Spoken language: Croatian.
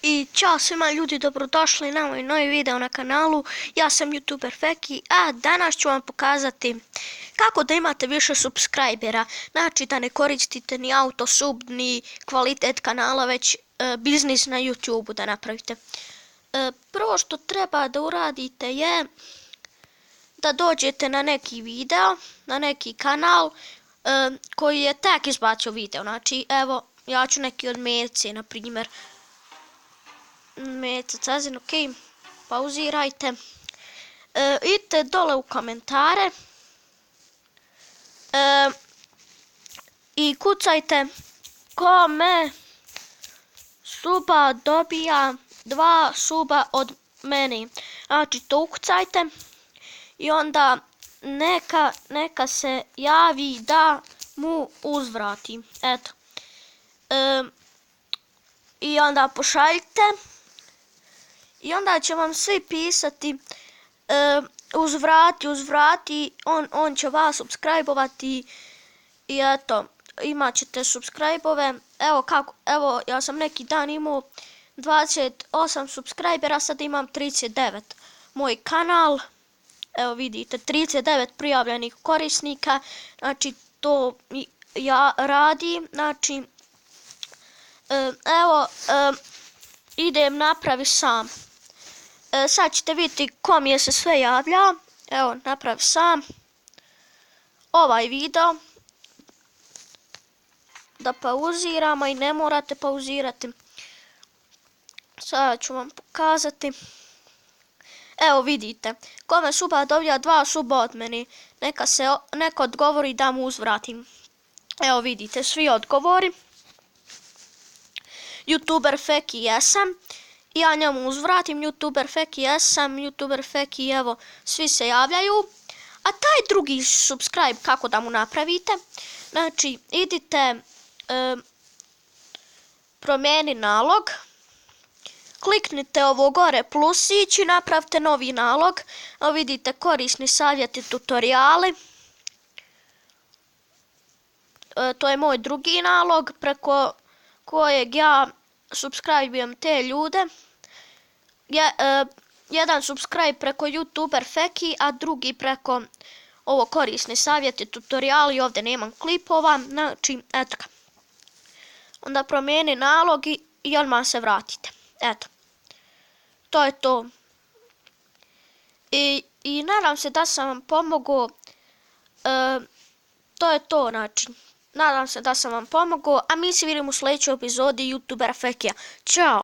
I ćao svima ljudi, dobrodošli na moj novi video na kanalu. Ja sam youtuber Feki, a danas ću vam pokazati kako da imate više subscribera. Znači da ne koristite ni autosub, ni kvalitet kanala, već biznis na YouTubeu da napravite. Prvo što treba da uradite je da dođete na neki video, na neki kanal koji je tek izbacio video. Znači evo, ja ću neki od Mece, na primjer. Meca Cezin, ok, pauzirajte. Idite dole u komentare i kucajte kome suba dobija 2 suba od mene. Znači to ukucajte i onda neka se javi da mu uzvrati. Eto. I onda pošaljite. I onda će vam svi pisati uzvrati, on će vas subscribe-ovati i eto, imat ćete subscribe-ove. Evo, ja sam neki dan imao 28 subscribera, sad imam 39. Moj kanal, evo vidite, 39 prijavljenih korisnika, znači to ja radim, znači evo, idem napravi sam. Sad ćete vidjeti kom je se sve javlja. Evo, napravi sam ovaj video. Da pauziramo i ne morate pauzirati. Sada ću vam pokazati. Evo vidite, kome suba dobija 2 suba od mene. Neka odgovori da mu uzvratim. Evo vidite, svi odgovori. YouTuber Feki jesam. I ja njemu uzvratim, YouTuber Feki jesam, YouTuber Feki, evo, svi se javljaju. A taj drugi subscribe kako da mu napravite? Znači, idite promijeni nalog. Kliknite ovo gore plusić i napravite novi nalog. Evo vidite, korisni savjeti, tutoriali. To je moj drugi nalog preko kojeg ja subscribe-ujem te ljude. Jedan subscribe preko YouTuber Feki, a drugi preko ovo korisni savjeti, tutoriali. Ovdje nemam klipova, znači eto ga. Onda promijeni nalog i odmah se vratite. Eto. To je to. I nadam se da sam vam pomogao. To je to, znači. Nadam se da sam vam pomogao, a mi se vidimo u sljedećoj epizodi YouTubera Fekija. Ćao!